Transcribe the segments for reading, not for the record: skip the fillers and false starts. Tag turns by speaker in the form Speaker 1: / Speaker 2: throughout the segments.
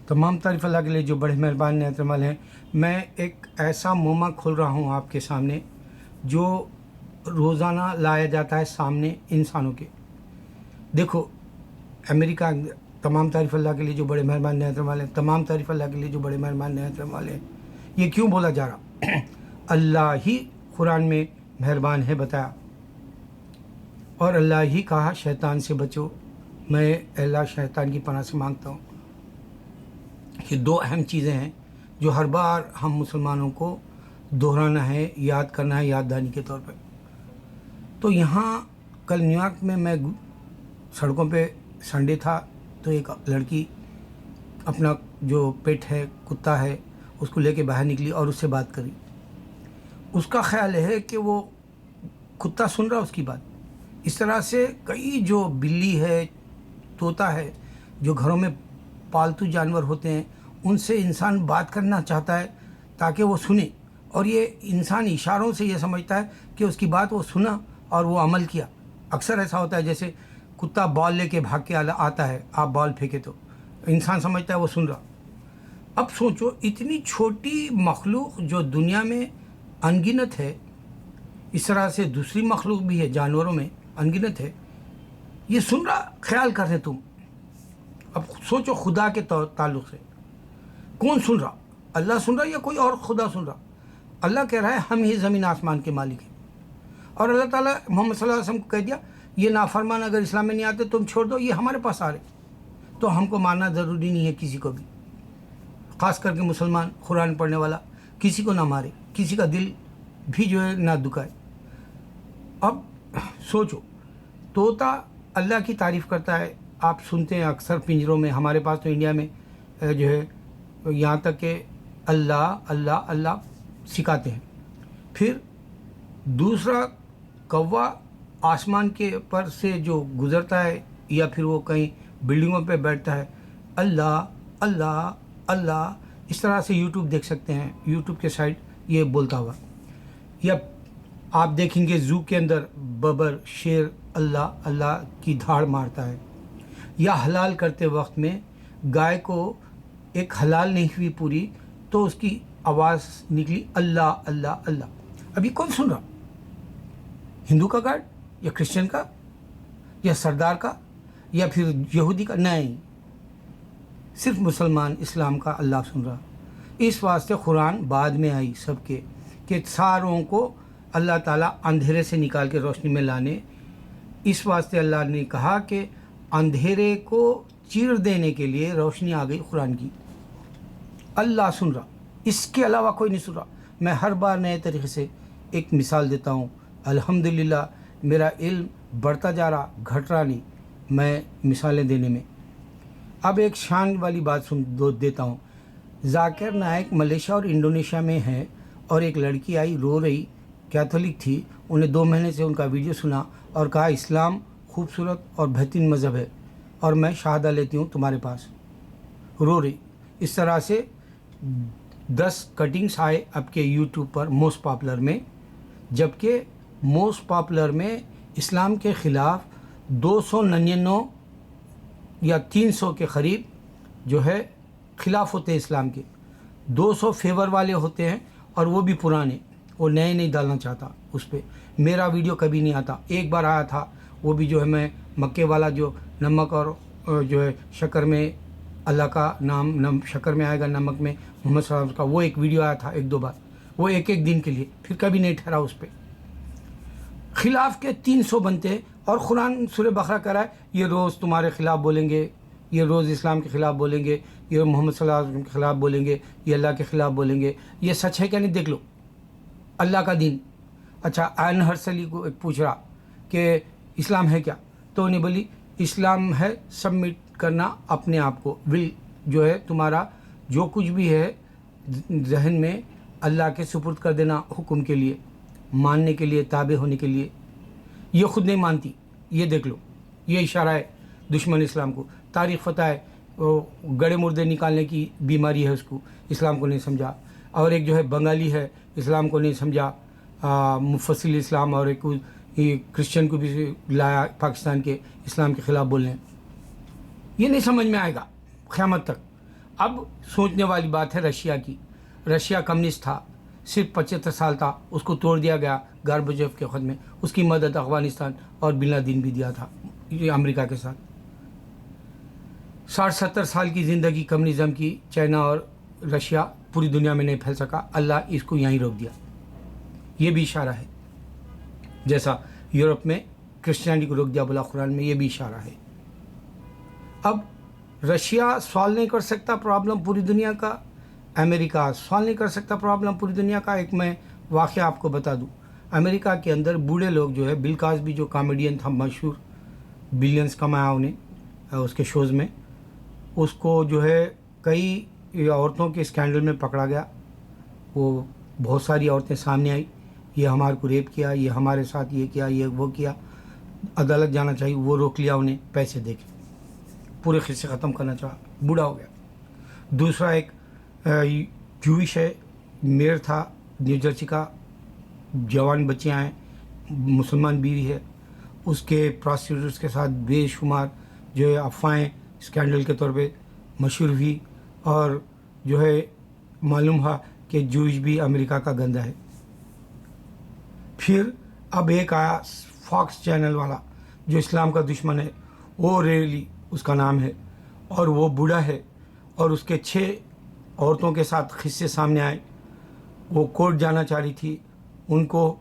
Speaker 1: तमाम तारीफ़ अल्लाह के लिए जो बड़े मेहरबान नेत वाले हैं। मैं एक ऐसा मोमा खोल रहा हूँ आपके सामने जो रोज़ाना लाया जाता है सामने इंसानों के। देखो अमेरिका, तमाम तारीफ़ अल्लाह के लिए जो बड़े मेहरबान नेत वाले हैं, तमाम तारीफ़ अल्लाह के लिए जो बड़े मेहरबान नेत वाले हैं। ये क्यों बोला जा रहा? अल्लाह ही कुरान में मेहरबान है बताया, और अल्लाह ही कहा शैतान से बचो। मैं अल्लाह शैतान की पनाह से मांगता हूँ। ये दो अहम चीज़ें हैं जो हर बार हम मुसलमानों को दोहराना है, याद करना है, याददानी के तौर पर। तो यहाँ कल न्यूयॉर्क में मैं सड़कों पे संडे था, तो एक लड़की अपना जो पेट है, कुत्ता है, उसको लेके बाहर निकली और उससे बात करी। उसका ख्याल है कि वो कुत्ता सुन रहा उसकी बात। इस तरह से कई जो बिल्ली है, तोता है, जो घरों में पालतू जानवर होते हैं, उनसे इंसान बात करना चाहता है ताकि वो सुने, और ये इंसान इशारों से ये समझता है कि उसकी बात वो सुना और वो अमल किया। अक्सर ऐसा होता है, जैसे कुत्ता बॉल लेके भाग के आता है, आप बॉल फेंके तो इंसान समझता है वो सुन रहा। अब सोचो, इतनी छोटी मखलूक जो दुनिया में अनगिनत है, इस तरह से दूसरी मखलूक भी है, जानवरों में अनगिनत है, ये सुन रहा। ख्याल कर रहे तुम। अब सोचो खुदा के ताल्लुक़ से कौन सुन रहा? अल्लाह सुन रहा या कोई और खुदा सुन रहा? अल्लाह कह रहा है हम ही ज़मीन आसमान के मालिक हैं, और अल्लाह ताला मोहम्मद सल्लल्लाहु अलैहि वसल्लम को कह दिया ये नाफरमान अगर इस्लाम में नहीं आते तुम छोड़ दो, ये हमारे पास आ रहे। तो हमको मानना ज़रूरी नहीं है किसी को भी, ख़ास करके मुसलमान कुरान पढ़ने वाला किसी को ना मारे, किसी का दिल भी जो है ना दुखाए। अब सोचो, तोता अल्लाह की तारीफ़ करता है, आप सुनते हैं अक्सर पिंजरों में। हमारे पास तो इंडिया में जो है यहाँ तक कि अल्लाह अल्लाह अल्लाह सिखाते हैं। फिर दूसरा कौवा आसमान के पर से जो गुज़रता है या फिर वो कहीं बिल्डिंगों पे बैठता है, अल्लाह अल्लाह अल्लाह, इस तरह से यूट्यूब देख सकते हैं, यूट्यूब के साइड ये बोलता हुआ। या आप देखेंगे ज़ू के अंदर बबर शेर अल्लाह अल्लाह की धाड़ मारता है। या हलाल करते वक्त में गाय को एक हलाल नहीं हुई पूरी, तो उसकी आवाज़ निकली अल्लाह अल्लाह अल्लाह। अभी कौन सुन रहा? हिंदू का गार्ड या क्रिश्चियन का या सरदार का या फिर यहूदी का? नहीं, सिर्फ मुसलमान इस्लाम का अल्लाह सुन रहा। इस वास्ते कुरान बाद में आई सबके, कि सारों को अल्लाह ताला अंधेरे से निकाल के रोशनी में लाने। इस वास्ते अल्लाह ने कहा कि अंधेरे को चीर देने के लिए रोशनी आ गई कुरान की। अल्लाह सुन रहा, इसके अलावा कोई नहीं सुन रहा। मैं हर बार नए तरीके से एक मिसाल देता हूँ। अल्हम्दुलिल्लाह मेरा इल्म बढ़ता जा रहा, घट रहा नहीं, मैं मिसालें देने में। अब एक शान वाली बात देता हूँ। जाकिर नायक मलेशिया और इंडोनेशिया में है, और एक लड़की आई रो रही, कैथोलिक थी। उन्हें 2 महीने से उनका वीडियो सुना और कहा इस्लाम खूबसूरत और बेहतरीन मज़हब है, और मैं शहादा लेती हूँ तुम्हारे पास। रो रही। इस तरह से 10 कटिंग्स आए आपके यूट्यूब पर मोस्ट पॉपुलर में, जबकि मोस्ट पॉपुलर में इस्लाम के ख़िलाफ़ 299 या 300 के करीब जो है ख़िलाफ़ होते हैं इस्लाम के। 200 फेवर वाले होते हैं, और वो भी पुराने, वो नए नहीं डालना चाहता उस पर। मेरा वीडियो कभी नहीं आता। एक बार आया था, वो भी जो है मैं मक्के वाला जो नमक और जो है शक्कर में अल्लाह का नाम शक्कर में आएगा, नमक में मोहम्मद सल्लल्लाहु अलैहि वसल्लम का, वो एक वीडियो आया था 1-2 बार, वो एक दिन के लिए, फिर कभी नहीं ठहरा उस पर। खिलाफ के 300 बनते हैं, और कुरान सूरह बकरा कह रहा है ये रोज़ तुम्हारे ख़िलाफ़ बोलेंगे, ये रोज़ इस्लाम के ख़िलाफ़ बोलेंगे, ये मोहम्मद सल्लल्लाहु अलैहि वसल्लम के ख़िलाफ़ बोलेंगे, ये अल्लाह के ख़िलाफ़ बोलेंगे। ये सच है क्या? नहीं, देख लो अल्लाह का दीन। अच्छा, आयन हर्सली को एक पूछ रहा कि इस्लाम है क्या, तो उन्हें बोली इस्लाम है सबमिट करना अपने आप को, विल जो है तुम्हारा जो कुछ भी है जहन में अल्लाह के सुपुर्द कर देना हुक्म के लिए, मानने के लिए, ताबे होने के लिए। ये ख़ुद नहीं मानती, ये देख लो, ये इशारा है दुश्मन इस्लाम को। तारीख़ पता है, गड़े मुर्दे निकालने की बीमारी है उसको, इस्लाम को नहीं समझा। और एक जो है बंगाली है, इस्लाम को नहीं समझा, मुफस्सिल इस्लाम, और एक क्रिश्चियन को भी लाया पाकिस्तान के इस्लाम के ख़िलाफ़ बोलने। ये नहीं समझ में आएगा क़यामत तक। अब सोचने वाली बात है रशिया की। रशिया कम्युनिस्ट था, सिर्फ 75 साल था, उसको तोड़ दिया गया गार्बेचोव के वक्त में। उसकी मदद अफगानिस्तान और बिन लादेन भी दिया था ये अमेरिका के साथ। 60-70 साल की ज़िंदगी कम्युनिज़्म की, चाइना और रशिया पूरी दुनिया में नहीं फैल सका, अल्लाह इसको यहीं रोक दिया। ये भी इशारा है, जैसा यूरोप में क्रिश्चियनिटी को रोक दिया बोला कुरान में, ये भी इशारा है। अब रशिया सॉल्व नहीं कर सकता प्रॉब्लम पूरी दुनिया का, अमेरिका सॉल्व नहीं कर सकता प्रॉब्लम पूरी दुनिया का। एक मैं वाक़या आपको बता दूं, अमेरिका के अंदर बूढ़े लोग जो है, बिल कॉस्बी जो कॉमेडियन था मशहूर, बिलियंस कमाया उन्हें उसके शोज़ में, उसको जो है कई औरतों के स्कैंडल में पकड़ा गया। वो बहुत सारी औरतें सामने आई, ये हमारे को रेप किया, ये हमारे साथ ये किया, ये वो किया, अदालत जाना चाहिए, वो रोक लिया उन्हें पैसे देके, पूरे किस्से ख़त्म करना चाहा, बूढ़ा हो गया। दूसरा एक जूइश है, मेयर था न्यू जर्सी का, जवान बच्चियाँ हैं, मुसलमान बीवी है, उसके प्रोस्टिट्यूट्स के साथ बेशुमार जो है अफवाहें स्कैंडल के तौर पे मशहूर हुई, और जो है मालूम हुआ कि जूइश भी अमेरिका का गंदा है। फिर अब एक आया फॉक्स चैनल वाला जो इस्लाम का दुश्मन है, वो रेली उसका नाम है, और वो बूढ़ा है, और उसके 6 औरतों के साथ किस्से सामने आए। वो कोर्ट जाना चाह रही थी, उनको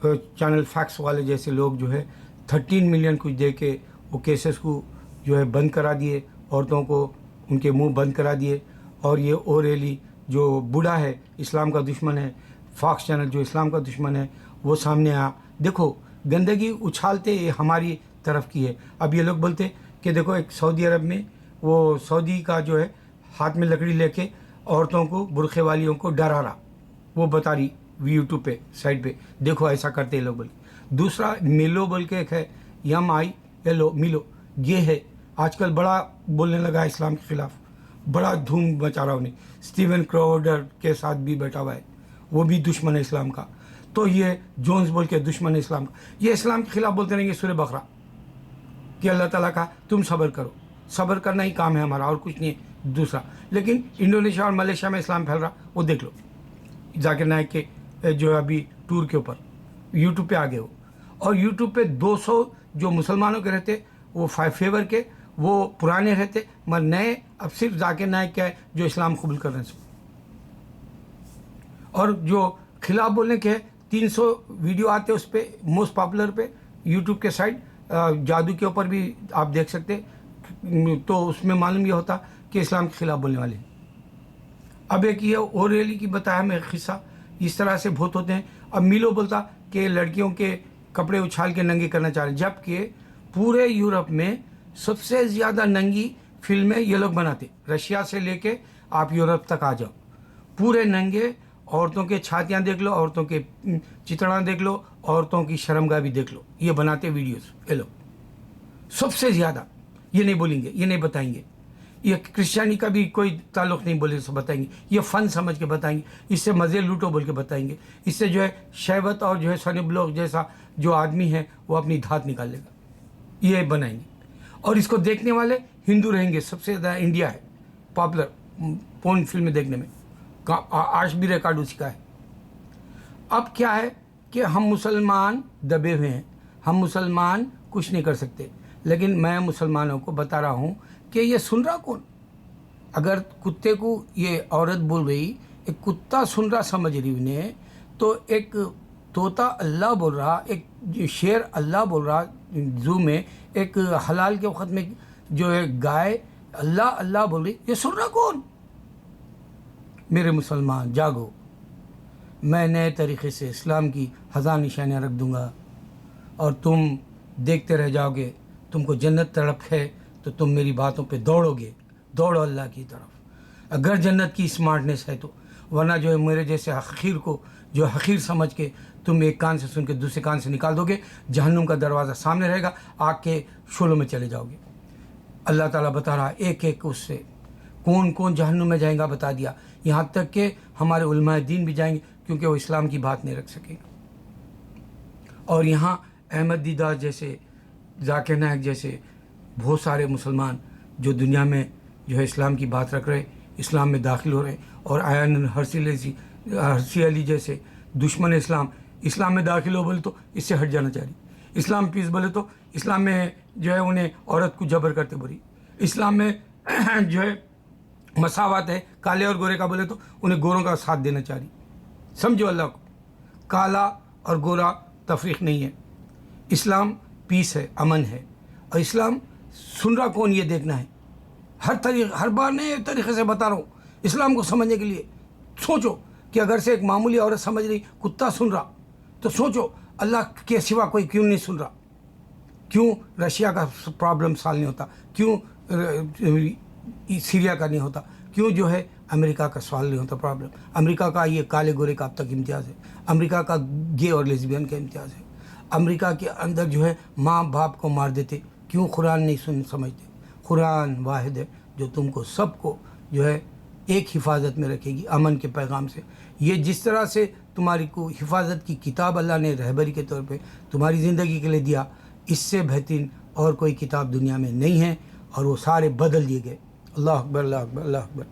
Speaker 1: चैनल फैक्स वाले जैसे लोग जो है 13 मिलियन कुछ दे के वो केसेस को जो है बंद करा दिए, औरतों को उनके मुंह बंद करा दिए। और ये ओरेली जो बूढ़ा है, इस्लाम का दुश्मन है, फॉक्स चैनल जो इस्लाम का दुश्मन है, वो सामने आया। देखो गंदगी उछालते ये हमारी तरफ की है। अब ये लोग बोलते कि देखो एक सऊदी अरब में वो सऊदी का जो है हाथ में लकड़ी लेके औरतों को, बुरखे वालियों को डरा रहा, वो बता रही यूट्यूब पे साइड पे, देखो ऐसा करते हैं लोग बोल के। दूसरा मिलो बोल के एक है, MILO मिलो, ये है आजकल बड़ा बोलने लगा है इस्लाम के ख़िलाफ़, बड़ा धूम मचा रहा उन्हें। स्टीवन क्राउडर के साथ भी बैठा हुआ है, वो भी दुश्मन है इस्लाम का। तो ये जोन्स बोल के दुश्मन है इस्लाम का, ये इस्लाम के ख़िलाफ़ बोलते रहेंगे सूरह बकरा कि अल्लाह ताला का तुम सब्र करो, सब्र करना ही काम है हमारा, और कुछ नहीं है। दूसरा, लेकिन इंडोनेशिया और मलेशिया में इस्लाम फैल रहा, वो देख लो, जाकिर नाइक के जो अभी टूर के ऊपर यूट्यूब पे आ गए हो, और यूट्यूब पे 200 जो मुसलमानों के रहते वो फेवर के, वो पुराने रहते, मगर नए अब सिर्फ जाकिर नाइक क्या है जो इस्लाम कबूल करने से, और जो खिलाफ बोलने के 300 वीडियो आते उस पर मोस्ट पॉपुलर पे यूट्यूब के साइड, जादू के ऊपर भी आप देख सकते, तो उसमें मालूम ये होता कि इस्लाम के खिलाफ बोलने वाले। अब एक ये ओरेली की बताया मैं किस्सा, इस तरह से बहुत होते हैं। अब मिलो बोलता कि लड़कियों के कपड़े उछाल के नंगे करना चाह रहे, जबकि पूरे यूरोप में सबसे ज़्यादा नंगी फिल्में ये लोग बनाते, रशिया से लेके आप यूरोप तक आ जाओ, पूरे नंगे, औरतों के छातियाँ देख लो, औरतों के चितड़ा देख लो, औरतों की शर्मगाह भी देख लो, ये बनाते वीडियोस ये लोग सबसे ज़्यादा। ये नहीं बोलेंगे, ये नहीं बताएंगे, ये क्रिश्चियनी का भी कोई ताल्लुक़ नहीं बोले से बताएंगे, ये फ़न समझ के बताएंगे, इससे मज़े लूटो बोल के बताएंगे, इससे जो है शहवत और जो है सनी ब्लॉग जैसा जो आदमी है वो अपनी धात निकाल लेगा, ये बनाएंगे। और इसको देखने वाले हिंदू रहेंगे, सबसे ज़्यादा इंडिया है पॉपुलर पोर्न फिल्म देखने में, आज भी रिकॉर्ड उसी का है। अब क्या है कि हम मुसलमान दबे हुए हैं, हम मुसलमान कुछ नहीं कर सकते, लेकिन मैं मुसलमानों को बता रहा हूँ कि ये सुन रहा कौन? अगर कुत्ते को ये औरत बोल रही, एक कुत्ता सुन रहा समझ रही उन्हें, तो एक तोता अल्लाह बोल रहा, एक शेर अल्लाह बोल रहा जू में, एक हलाल के वक़्त में जो है गाय अल्लाह अल्लाह बोल रही, ये सुन रहा कौन? मेरे मुसलमान जागो, मैं नए तरीक़े से इस्लाम की हज़ार निशानियाँ रख दूँगा और तुम देखते रह जाओगे। तुमको जन्नत तड़प है तो तुम मेरी बातों पे दौड़ोगे, दौड़ो अल्लाह की तरफ, अगर जन्नत की स्मार्टनेस है तो, वरना जो है मेरे जैसे हकीर को जो हकीर समझ के तुम एक कान से सुन के दूसरे कान से निकाल दोगे, जहन्नुम का दरवाज़ा सामने रहेगा, आग के शोलों में चले जाओगे। अल्लाह ताला बता रहा एक एक उससे कौन कौन जहन्नुम में जाएगा बता दिया, यहाँ तक कि हमारे उलमाए दीन भी जाएंगे क्योंकि वो इस्लाम की बात नहीं रख सकेगा। और यहाँ अहमद दीदार जैसे, जाकिर नाइक जैसे बहुत सारे मुसलमान जो दुनिया में जो है इस्लाम की बात रख रहे, اسلام میں داخل ہو رہے ہیں، اور آیان ہرسی علی جیسے دشمن اسلام میں داخل ہو بولے تو اس سے ہٹ جانا چاہیے. اسلام پیس بولے تو اسلام میں جو ہے انہیں عورت کو جبر کرتے بری. اسلام میں جو ہے مساوات ہے کالے اور گورے کا بولے تو انہیں گوروں کا ساتھ دینا چاہیے. سمجھو اللہ کو، کالا اور گورا تفریق نہیں ہے. اسلام پیس ہے، امن ہے. اور اسلام سن رہا کون یہ دیکھنا ہے. ہر بار نئے طریقے سے بتا رہا ہوں اسلام کو سمجھنے کے لیے. سوچو کہ اگر سے ایک معمولی عورت سمجھ رہی کتا سن رہا تو سوچو اللہ کے سوا کوئی کیوں نہیں سن رہا. کیوں رشیا کا پرابلم سال نہیں ہوتا، کیوں سیریا کا نہیں ہوتا، کیوں جو ہے امریکہ کا سوال نہیں ہوتا پرابلم. امریکہ کا یہ کالے گورے کا اب تک امتیاز ہے، امریکہ کا گے اور لیزبین کا امتیاز ہے. امریکہ کے اندر جو ہے ماں باپ کو مار دیتے. کیوں قرآن نہیں سمجھتے. قرآن واحد ہے جو تم کو سب کو جو ہے ایک حفاظت میں رکھے گی امن کے پیغام سے. یہ جس طرح سے تمہاری کو حفاظت کی کتاب اللہ نے رہبری کے طور پہ تمہاری زندگی کے لیے دیا، اس سے بہترین اور کوئی کتاب دنیا میں نہیں ہے، اور وہ سارے بدل دیے گئے. اللہ اکبر، اللہ اکبر، اللہ اکبر.